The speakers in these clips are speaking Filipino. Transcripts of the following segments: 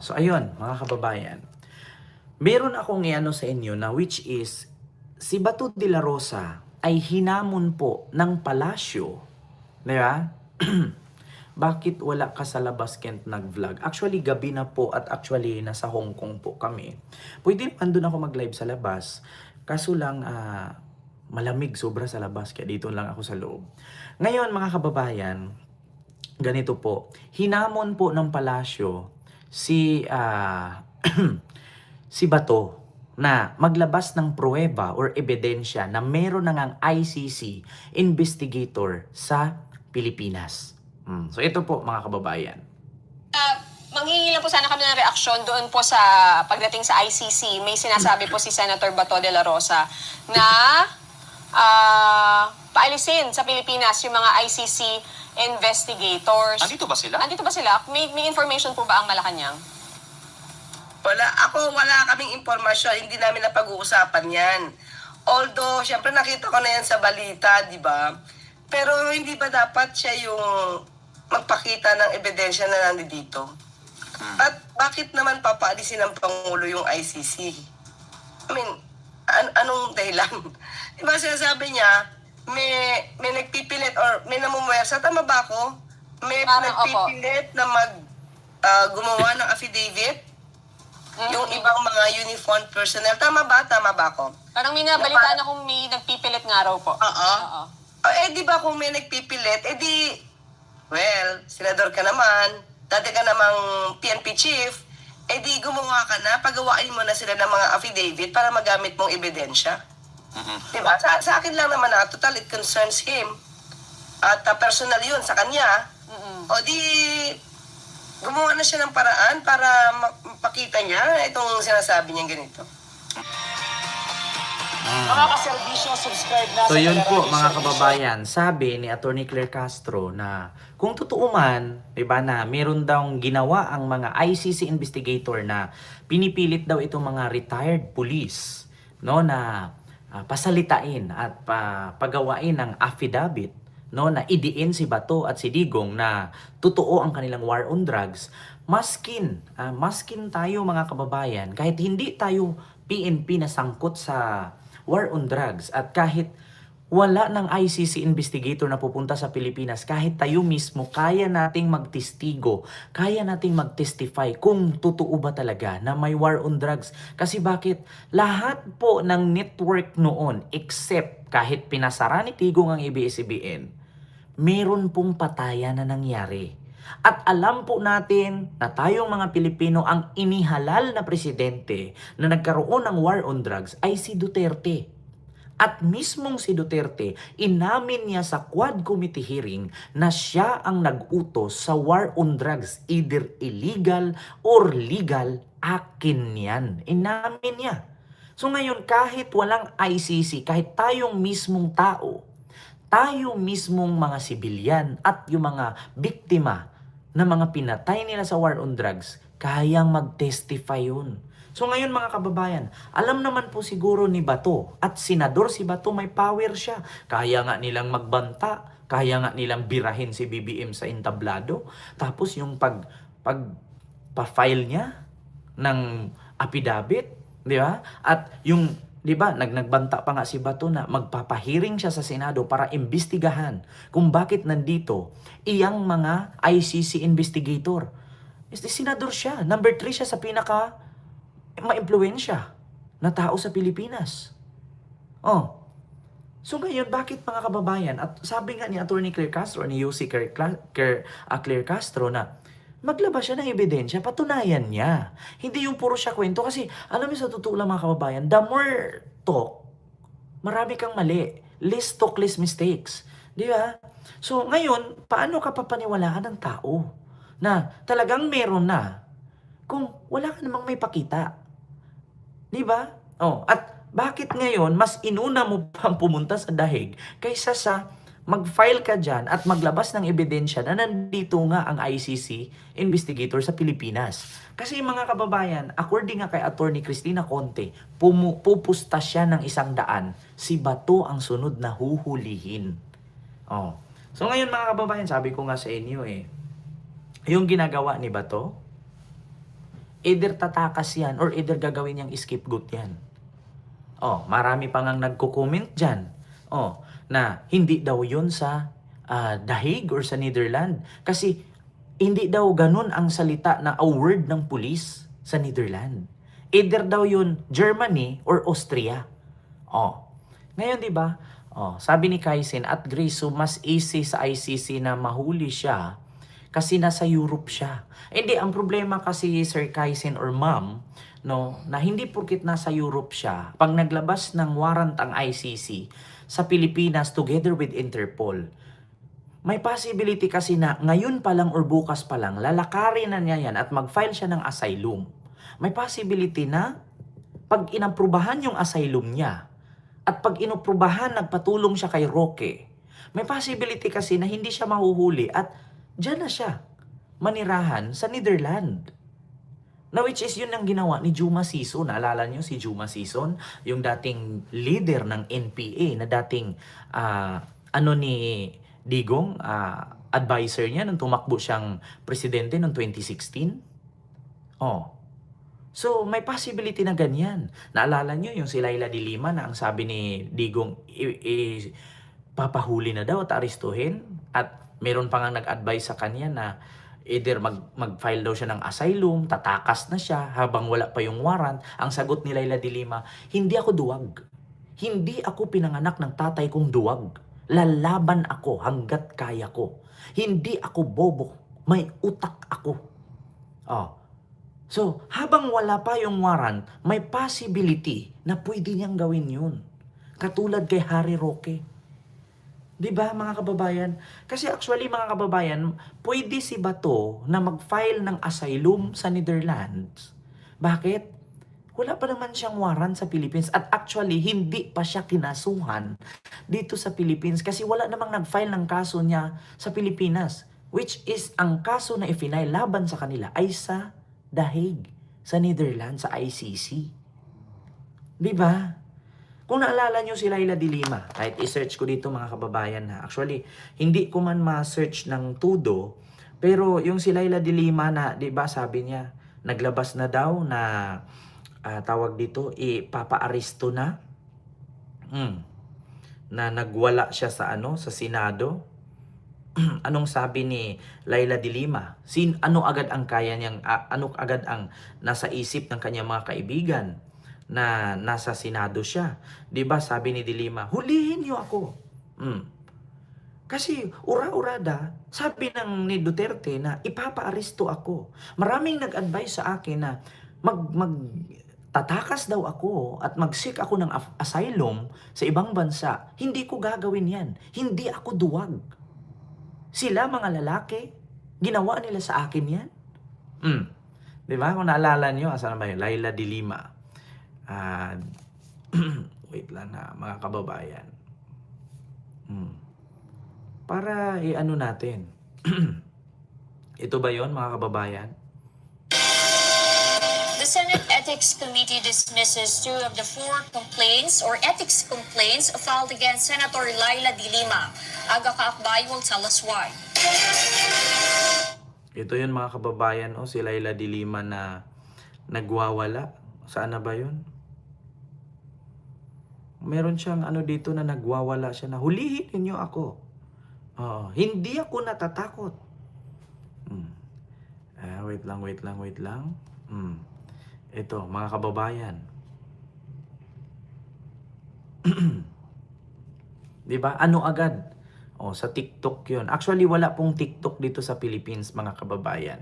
So ayun, mga kababayan. Meron akong iano sa inyo na which is si Bato de la Rosa ay hinamon po ng palasyo, di ba? Bakit wala ka sa labas, Kent, nag-vlog? Actually, gabi na po at actually nasa Hong Kong po kami. Pwede andun ako mag-live sa labas. Kaso lang, malamig sobra sa labas kaya dito lang ako sa loob. Ngayon, mga kababayan, ganito po. Hinamon po ng palasyo si si Bato na maglabas ng pruweba or ebidensya na meron na ngang ICC investigator sa Pilipinas. So ito po, mga kababayan. Manghingi lang po sana kami ng reaksyon doon po sa pagdating sa ICC. May sinasabi po si Senator Bato de la Rosa na paalisin sa Pilipinas yung mga ICC investigators. Andito ba sila? Andito ba sila? May information po ba ang Malacanang? Wala kaming impormasyon, hindi namin napag-uusapan yan. Although, syempre nakita ko na yan sa balita, di ba? Pero hindi ba dapat siya yung magpakita ng ebidensya na nandito? At bakit naman papaalisin ng Pangulo yung ICC? I mean, anong dahilan? Di ba sinasabi niya, may nagpipilit or may namumuwersa, tama ba ako? May nagpipilit na gumawa ng affidavit? Yung ibang mga uniformed personnel. Tama ba? Tama ba ako? Parang may nabalitaan akong may nagpipilit nga raw po. Oo. Di ba kung may nagpipilit, well, senador ka naman, dati ka namang PNP chief, di gumawa ka na, pagawain mo na sila ng mga affidavit para magamit mong ebidensya. Diba? Sa akin lang naman na, total, it concerns him. At personal yun sa kanya. O di, gumawa na siya ng paraan para mapakita niya itong sinasabi niya ganito. Mga kaservisyo, subscribe na So sa yun po, Kalarawi mga Servicio. kababayan, sabi ni Atty. Claire Castro na kung totoo man, 'di ba, na meron daw ginawa ang mga ICC investigator na pinipilit daw itong mga retired police, no, na pasalitain at pagawain ng affidavit, no, na idiin si Bato at si Digong na totoo ang kanilang war on drugs. Maskin tayo, mga kababayan, kahit hindi tayo PNP na sangkot sa war on drugs at kahit wala ng ICC investigator na pupunta sa Pilipinas, kahit tayo mismo kaya nating magtestigo, kaya nating magtestify kung totoo ba talaga na may war on drugs. Kasi bakit? Lahat po ng network noon, except kahit pinasara ni Tigong ang ABS-CBN, meron pong patayan na nangyari. At alam po natin na tayong mga Pilipino, ang inihalal na presidente na nagkaroon ng war on drugs ay si Duterte. At mismong si Duterte, inamin niya sa Quad Committee hearing na siya ang nag-utos sa war on drugs, either illegal or legal, akin yan. Inamin niya. So ngayon, kahit walang ICC, kahit tayong mismong tao, tayo mismong mga sibilyan at yung mga biktima na mga pinatay nila sa war on drugs, kayang mag-testify yun. So ngayon, mga kababayan, alam naman po siguro ni Bato at senador si Bato, may power siya. Kaya nga nilang magbanta, kaya nga nilang birahin si BBM sa entablado. Tapos yung pa-file niya ng affidavit, di ba? At yung, di ba, nagbanta pa nga si Bato na magpapahiring siya sa Senado para imbestigahan kung bakit nandito iyang mga ICC investigator. Senador siya. Number 3 siya sa pinaka ma-impluwensya na tao sa Pilipinas. So ngayon, bakit, mga kababayan? At sabi nga ni Atty. Claire Castro, ni UC Claire Castro na maglabas siya ng ebidensya, patunayan niya. Hindi yung puro siya kwento. Kasi alam niyo, sa totoo lang, mga kababayan, the more talk, marami kang mali. Less talk, less mistakes. Di ba? So ngayon, paano ka papaniwalaan ng tao na talagang meron na kung wala ka namang may pakita? Di ba? At bakit ngayon mas inuna mo pang pumunta sa dahig kaysa sa mag-file ka dyan at maglabas ng ebidensya na nandito nga ang ICC investigator sa Pilipinas? Kasi, mga kababayan, according nga kay Atty. Cristina Conte, pupusta siya ng 100. Si Bato ang sunod na huhulihin. So ngayon, mga kababayan, sabi ko nga sa inyo yung ginagawa ni Bato, Either tatakas yan or either gagawin niyang scapegoat yan. Marami pa ngang nagko-comment dyan. Na hindi daw yun sa The Hague or sa Netherlands. Kasi hindi daw ganun ang salita na a word ng pulis sa Netherlands. Either daw yun Germany or Austria. Ngayon, di ba? Sabi ni Kaisen, at Grace, so mas easy sa ICC na mahuli siya kasi nasa Europe siya. Hindi, ang problema kasi Sir Kaisen or Ma'am, no, na hindi porkit nasa Europe siya, pag naglabas ng warrant ang ICC sa Pilipinas together with Interpol, may possibility kasi na ngayon pa lang or bukas pa lang, lalakarin na niya yan at mag-file siya ng asylum. May possibility na pag inaprubahan yung asylum niya, at pag inaprubahan, nagpatulong siya kay Roque, may possibility kasi na hindi siya mahuhuli at dyan na siya manirahan sa Netherlands. Na which is yun ang ginawa ni Juma Sison. Naalala nyo si Juma Sison? Yung dating leader ng NPA na dating ni Digong, advisor niya nung tumakbo siyang presidente noong 2016. So, may possibility na ganyan. Naalala nyo yung si Laila de Lima na ang sabi ni Digong, papahuli na daw at aristuhin. At meron pa nga nag-advise sa kanya na either mag-file daw siya ng asylum, tatakas na siya habang wala pa yung warrant. Ang sagot ni Laila de Lima, hindi ako duwag. Hindi ako pinanganak ng tatay kong duwag. Lalaban ako hanggat kaya ko. Hindi ako bobo. May utak ako. So, habang wala pa yung warrant, may possibility na pwede niyang gawin yun. Katulad kay Harry Roque. Diba, mga kababayan? Kasi actually, mga kababayan, pwede si Bato na mag-file ng asylum sa Netherlands. Bakit? Wala pa naman siyang warrant sa Philippines. At actually, hindi pa siya kinasuhan dito sa Philippines kasi wala namang nag-file ng kaso niya sa Pilipinas. Which is, ang kaso na i-file laban sa kanila ay sa The Hague, sa Netherlands, sa ICC. Diba? Kung naalala nyo si Laila de Lima, kahit i-search ko dito mga kababayan na actually, hindi ko man ma-search ng tudo, pero yung si Laila de Lima na, diba sabi niya, naglabas na daw na tawag dito, ipapa-aresto na, na nagwala siya sa sa Senado. Anong sabi ni Laila de Lima? Ano agad ang kaya niyang, ano agad ang nasa isip ng kanyang mga kaibigan na nasa Senado siya? Diba sabi ni de Lima, hulihin niyo ako. Kasi ura-urada, sabi ni Duterte na ipapa-aresto ako. Maraming nag-advise sa akin na tatakas daw ako at mag-seek ako ng asylum sa ibang bansa. Hindi ko gagawin yan. Hindi ako duwag. Sila, mga lalaki, ginawa nila sa akin yan. Diba? Kung naalala nyo, asan ba yun? Laila de Lima. Wait lang na, mga kababayan. Para i-ano natin. Ito ba yon mga kababayan? The Senate Ethics Committee dismisses 2 of the 4 complaints or ethics complaints filed against Senator Laila de Lima. Aga Kaakbay will tell us why. Ito yun mga kababayan, si Laila de Lima na nagwawala. Saan na ba yun? Meron siyang dito na nagwawala siya na hulihin niyo ako. Hindi ako natatakot. Wait lang. Ito, mga kababayan. Diba? Ano agad? Sa TikTok yun. Actually, wala pong TikTok dito sa Philippines, mga kababayan.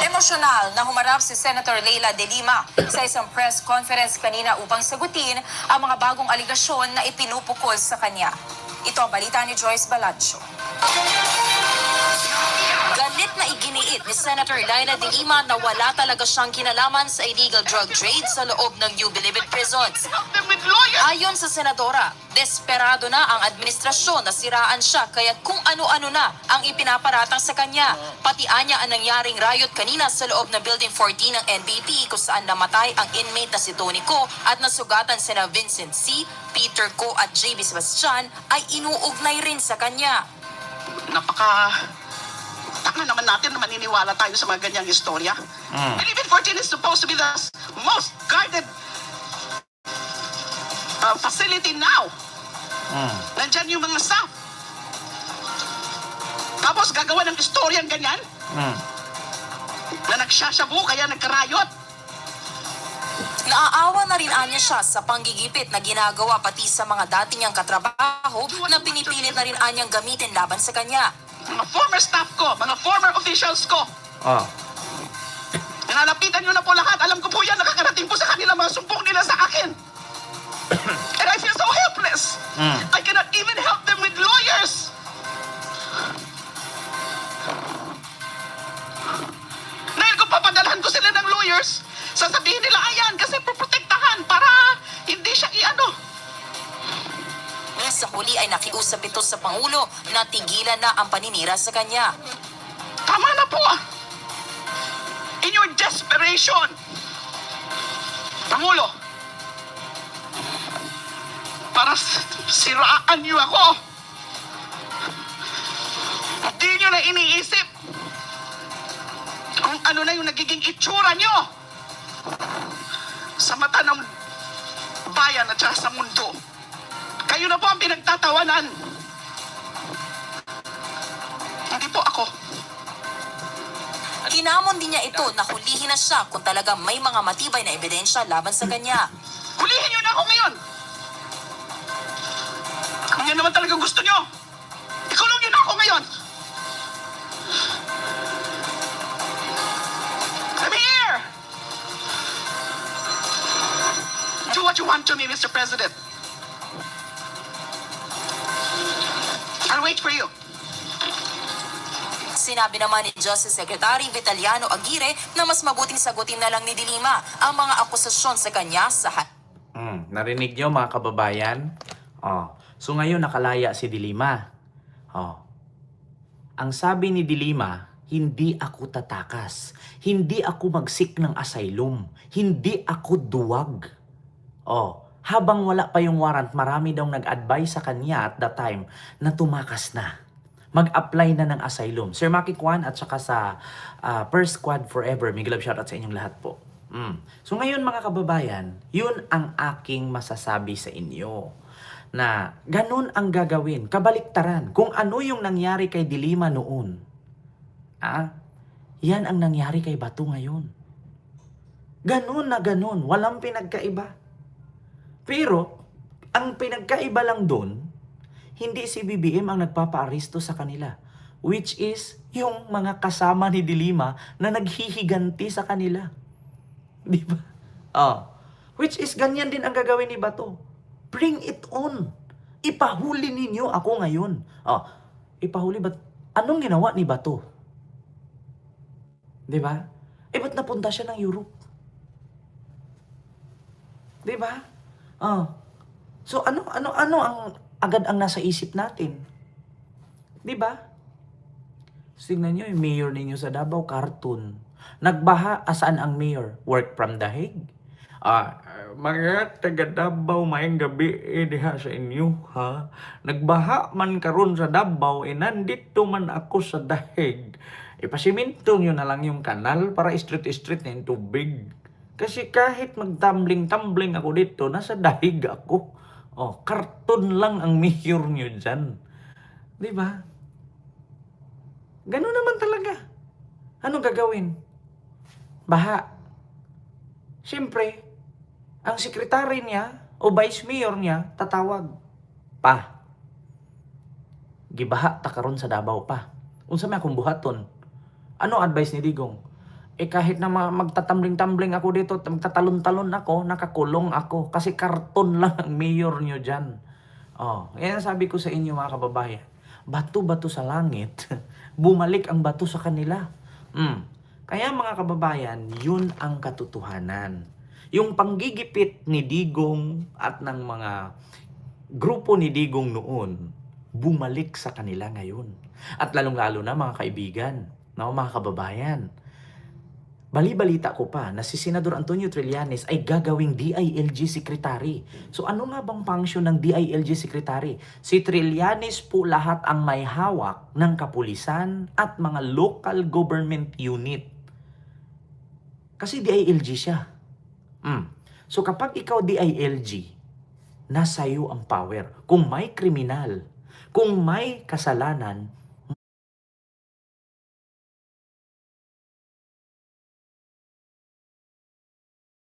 Emosyonal na humarap si Senator Laila de Lima sa isang press conference kanina upang sagutin ang mga bagong aligasyon na ipinupukol sa kanya. Ito ang balita ni Joyce Balancho. Galit na iginiit ni Senator Laila de Lima na wala talaga siyang kinalaman sa illegal drug trade sa loob ng New Bilibid prisons. Ayon sa senadora, desperado na ang administrasyon na siraan siya kaya kung ano-ano na ang ipinaparatang sa kanya. Pati anya ang nangyaring riot kanina sa loob ng Building 14 ng NBP kung saan namatay ang inmate na si Tony Co at nasugatan sina Vincent C., Peter Co at JB Sebastian ay inuugnay rin sa kanya. Kailangan naman natin na maniniwala tayo sa mga ganyang istorya. Bilibid 14 is supposed to be the most guarded facility now. Nandyan yung mga staff. Tapos gagawa ng istoryang ganyan na nagsasyabu kaya nagkarayot. Naaawa na rin anya siya sa panggigipit na ginagawa pati sa mga dati niyang katrabaho na pinipilit na rin anyang gamitin laban sa kanya. Mga former staff ko, mga former officials ko, nalalapitan nyo na po lahat. Alam ko po yan, nakakarating po sa kanila mga sumbong nila sa akin. And I feel so helpless. I cannot even help them with lawyers. Dahil kung papadalhan ko sila ng lawyers, sasabihin nila, ayan, kasi protektahan para hindi siya i-ano. Sa huli ay nakiusap ito sa Pangulo na tigilan na ang paninira sa kanya. Tama na po. In your desperation, Pangulo, para siraan niyo ako, hindi niyo na iniisip kung ano na yung nagiging itsura niyo sa mata ng bayan at saka sa mundo. Kayo na po ang pinagtatawanan. Hindi po ako. Hinamon din niya ito na hulihin na siya kung talaga may mga matibay na ebidensya laban sa kanya. Hulihin niyo na ako ngayon! Kung yan naman talagang gusto niyo, ikulong niyo na ako ngayon! I'm here! Do what you want to me, Mr. President. I'll wait for you. Sinabi naman ni Justice Secretary Vitaliano Aguirre na mas mabuting sagutin na lang ni De Lima ang mga akusasyon sa kanya sa Narinig nyo mga kababayan? So ngayon nakalaya si De Lima. Ang sabi ni De Lima, hindi ako tatakas. Hindi ako mag-seek ng asylum. Hindi ako duwag. Habang wala pa yung warrant, marami daw nag-advise sa kanya at that time na tumakas na. Mag-apply na ng asylum. Sir Maki Kwan at saka sa First Squad Forever. Miguel love shoutout sa inyong lahat po. So ngayon mga kababayan, yun ang aking masasabi sa inyo. Na ganun ang gagawin. Kabaliktaran. Kung ano yung nangyari kay De Lima noon. Yan ang nangyari kay Bato ngayon. Ganun na ganun. Walang pinagkaiba. Pero, ang pinagkaiba lang doon, hindi si BBM ang nagpapa-aristo sa kanila. Which is, yung mga kasama ni De Lima na naghihiganti sa kanila. Di ba? Which is, ganyan din ang gagawin ni Bato. Bring it on. Ipahuli ninyo ako ngayon. Ipahuli ba? Anong ginawa ni Bato? Di ba? Ba't napunta siya ng Europe? Di ba? So ano ang agad ang nasa isip natin? 'Di ba? Tingnan niyo yung mayor ninyo sa Davao, cartoon. Nagbaha, asaan ang mayor? Work from The Hague. Mga taga Davao, maayong gabi diha sa inyo, ha? Nagbaha man karon sa Davao, nandito man ako sa The Hague. Ipasiminto nyo na lang yung kanal para street na yung tubig. Kasi kahit magtumbling-tumbling ako dito, nasa dahig ako. Karton lang ang mayor nyo dyan. Di ba? Ganun naman talaga. Anong gagawin? Baha. Siyempre, ang sekretary niya o vice mayor niya tatawag. Pa, gibaha ta karon sa Davao pa. Unsa may akong buhaton? Ano advice ni Digong? Kahit na magtatambling-tambling ako dito, magtatalon-talon ako, nakakulong ako. Kasi karton lang ang mayor nyo dyan. Yan sabi ko sa inyo mga kababayan. Bato-bato sa langit, bumalik ang bato sa kanila. Kaya mga kababayan, yun ang katotohanan. Yung panggigipit ni Digong at ng mga grupo ni Digong noon, bumalik sa kanila ngayon. At lalong-lalo na mga kaibigan, mga kababayan. Bali-balita ko pa na si Senador Antonio Trillanes ay gagawing DILG Secretary. So ano nga bang function ng DILG Secretary? Si Trillanes po lahat ang may hawak ng kapulisan at mga local government unit. Kasi DILG siya. So kapag ikaw DILG, nasa iyo ang power. Kung may kriminal, kung may kasalanan,